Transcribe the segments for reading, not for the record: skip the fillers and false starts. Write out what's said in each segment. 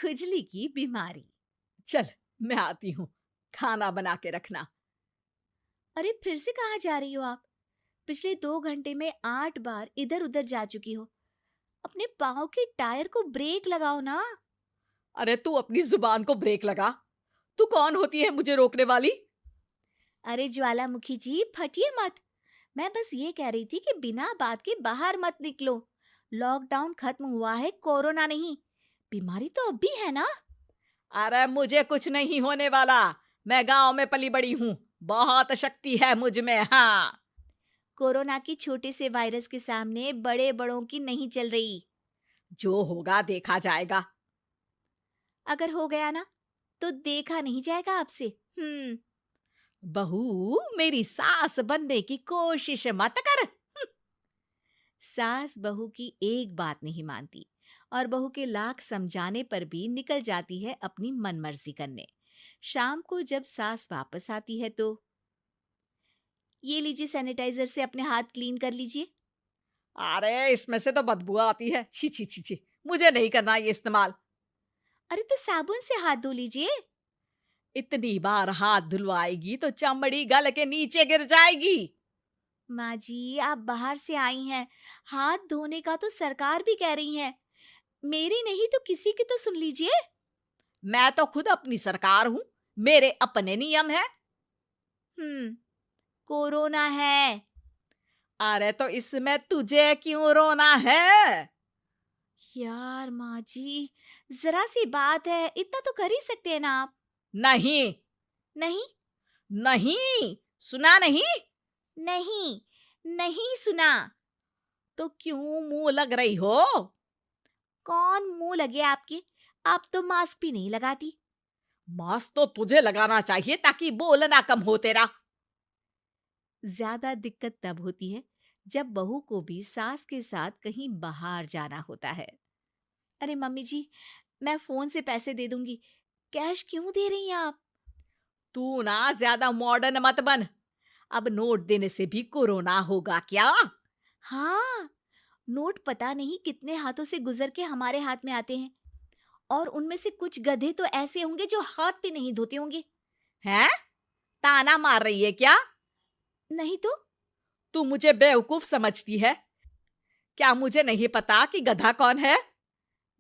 खुजली की बीमारी। चल, मैं आती हूँ, खाना बना के रखना। अरे फिर से कहाँ जा रही हो आप? पिछले 2 घंटे में 8 बार इधर उधर जा चुकी हो। अपने पाँव के टायर को ब्रेक लगाओ ना। अरे तू अपनी जुबान को ब्रेक लगा। तू कौन होती है मुझे रोकने वाली? अरे ज्वालामुखी जी, फटिए मत। मैं बस ये कह रही थी कि बिना बात के बाहर मत निकलो। लॉकडाउन खत्म हुआ है, कोरोना नहीं। बीमारी तो अब भी है ना। अरे मुझे कुछ नहीं होने वाला। मैं गांव में पली बड़ी हूँ। बहुत शक्ति है मुझ में, हाँ। कोरोना की छोटे से वायरस के सामने बड़े बड़ों की नहीं चल रही। जो होगा देखा जाएगा। अगर हो गया ना, तो देखा नहीं जाएगा आपसे। हम्म। बहू, मेरी सास बनने की कोशिश मत कर। सास बहू की एक बात नहीं मानती और बहू के लाख समझाने पर भी निकल जाती है अपनी मनमर्जी करने। शाम को जब सास वापस आती है तो, ये लीजिए सैनिटाइजर से अपने हाथ क्लीन कर लीजिए। अरे इसमें से तो बदबू आती है। छी छी छी छी। मुझे नहीं करना ये इस्तेमाल। अरे तो साबुन से हाथ धो लीजिए। इतनी बार हाथ धुलवाएगी तो चमड़ी गल के नीचे गिर जाएगी। माँ जी, आप बाहर से आई हैं, हाथ धोने का तो सरकार भी कह रही है। मेरी नहीं तो किसी की तो सुन लीजिए। मैं तो खुद अपनी सरकार हूँ। मेरे अपने नियम है। हम्म। कोरोना है। अरे तो इसमें तुझे क्यों रोना है? यार माँ जी, जरा सी बात है, इतना तो कर ही सकते हैं ना आप। नहीं। नहीं। नहीं, सुना नहीं? नहीं। नहीं सुना। तो क्यों मुंह लग रही हो? कौन मुंह लगे आपके? आप तो मास्क भी नहीं लगाती। मास्क तो तुझे लगाना चाहिए ताकि बोलना कम हो तेरा। ज्यादा दिक्कत तब होती है जब बहू को भी सास के साथ कहीं बाहर जाना होता है। अरे मम्मी जी, मैं फोन से पैसे दे दूंगी। कैश क्यों दे रही हैं आप? तू ना ज्यादा मॉडर्न मत बन। अब नोट देने से भी कोरोना होगा क्या? हाँ, नोट पता नहीं कितने हाथों से गुजर के हमारे हाथ में आते हैं, और उनमें से कुछ गधे तो ऐसे होंगे जो हाथ भी नहीं धोते होंगे। हैं? ताना मार रही है क्या? नहीं तो। तू मुझे बेवकूफ समझती है? क्या मुझे नहीं पता कि गधा कौन है?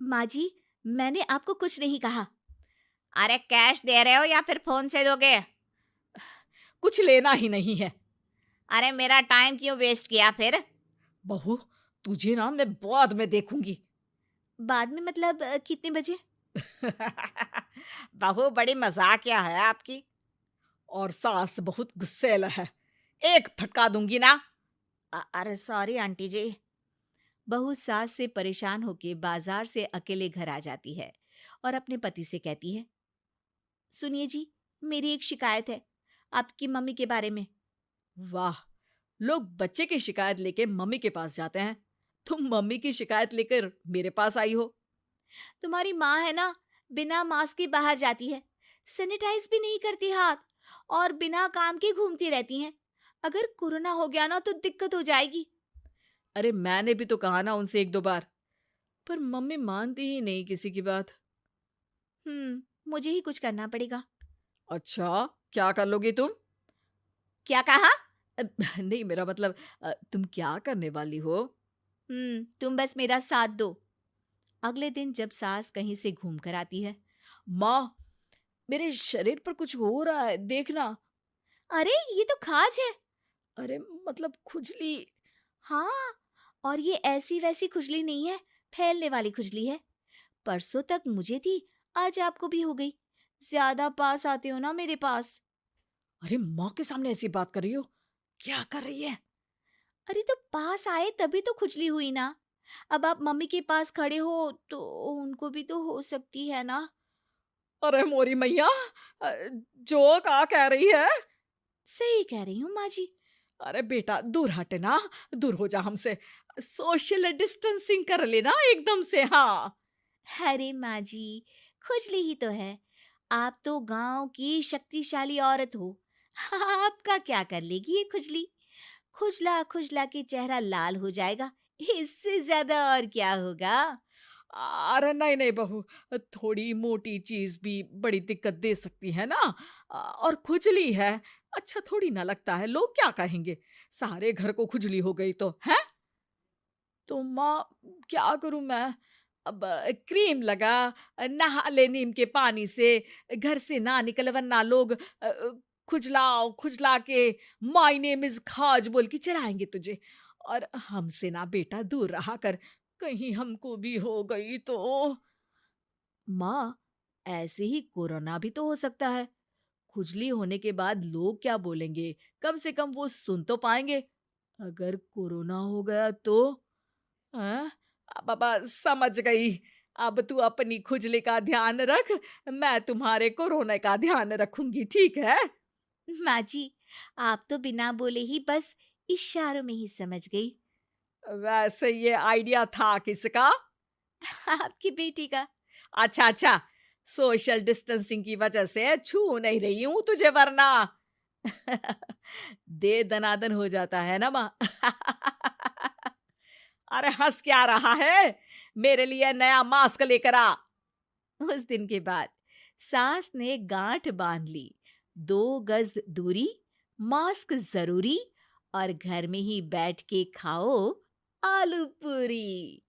माँ जी, मैंने आपको कुछ नहीं कहा। अरे कैश दे रहे हो या फिर फोन से दोगे? कुछ लेना ही नहीं है। अरे मेरा टाइम क्यों वेस्ट किया फिर? बहू, तुझे ना मैं बाद में देखूंगी। बाद में मतलब कितने बजे? बहू बड़ी मजाकिया है आपकी। और सास बहुत गुस्सेल है। एक फटका दूंगी ना। अरे सॉरी आंटी जी। बहू सास से परेशान होके बाजार से अकेले घर आ जाती है और अपने पति से कहती है, सुनिए जी, मेरी एक शिकायत है आपकी मम्मी के बारे में। वाह, लोग बच्चे की शिकायत लेके मम्मी के पास जाते हैं। तुम मम्मी की शिकायत लेकर मेरे पास आई हो। तुम्हारी माँ है ना, बिना मास्क के बाहर जाती है, सैनिटाइज भी नहीं करती हाथ, और बिना काम के घूमती रहती हैं। अगर कोरोना हो गया ना तो दिक्कत हो जाएगी। अरे मैंने भी तो कहा ना उनसे एक दो बार, पर मम्मी मानती ही नहीं किसी की बात। मुझे ही कुछ करना पड़ेगा। अच्छा, क्या कर लोगी तुम? क्या कहा? अ, नहीं, मेरा मतलब तुम क्या करने वाली हो? तुम बस मेरा साथ दो। अगले दिन जब सास कहीं से घूम कर आती है, माँ, मेरे शरीर पर कुछ हो रहा है, देखना। अरे ये तो खाज है। अरे मतलब खुजली। हाँ, और ये ऐसी वैसी खुजली नहीं है, फैलने वाली खुजली है। परसों तक मुझे थी, आज आपको भी हो गई। ज्यादा पास आते हो ना मेरे पास। अरे माँ के सामने ऐसी बात कर रही हो? क्या कर रही है? अरे तो पास आए तभी तो खुजली हुई ना। अब आप मम्मी के पास खड़े हो तो उनको भी तो हो सकती है ना। अरे मोरी मैया, अ, जो का कह रही है? सही कह रही हूँ माँ जी। अरे बेटा, दूर हट ना। दूर हो जा हमसे। सोशल डिस्टेंसिंग कर लेना एकदम से, हाँ। अरे माँ जी, खुजली ही तो है। आप तो गांव की शक्तिशाली औरत हो। आपका क्या कर लेगी ये खुजली? खुजला खुजला के चेहरा लाल हो जाएगा। इससे ज्यादा और क्या होगा? अरे नहीं नहीं बहू, थोड़ी मोटी चीज भी बड़ी दिक्कत दे सकती है ना। और खुजली है, अच्छा थोड़ी ना लगता है, लोग क्या कहेंगे, सारे घर को खुजली हो गई तो है। तो माँ, क्या करूं मैं? अब क्रीम लगा, नहा ले नीम के पानी से, घर से ना निकल वरना लोग खुजलाओ खुजला के माय नेम इज खाज बोल के चढ़ाएंगे तुझे। और हमसे ना बेटा दूर रहा कर, कहीं हमको भी हो गई तो। माँ, ऐसे ही कोरोना भी तो हो सकता है। खुजली होने के बाद लोग क्या बोलेंगे, कम से कम वो सुन तो पाएंगे। अगर कोरोना हो गया तो? हाँ, बाबा समझ गई। अब तू अपनी खुजली का ध्यान रख, मैं तुम्हारे कोरोना का ध्यान रखूंगी, ठीक है? माँ जी, आप तो बिना बोले ही बस इशारों में ही समझ गई। वैसे ये आइडिया था किसका? आपकी बेटी का। अच्छा अच्छा, सोशल डिस्टेंसिंग की वजह से छू नहीं रही हूं तुझे वरना। दे दनादन हो जाता है ना माँ। अरे हंस क्या रहा है, मेरे लिए नया मास्क लेकर आ। उस दिन के बाद सास ने गांठ बांध ली। 2 गज दूरी, मास्क जरूरी, और घर में ही बैठ के खाओ आलू पूरी।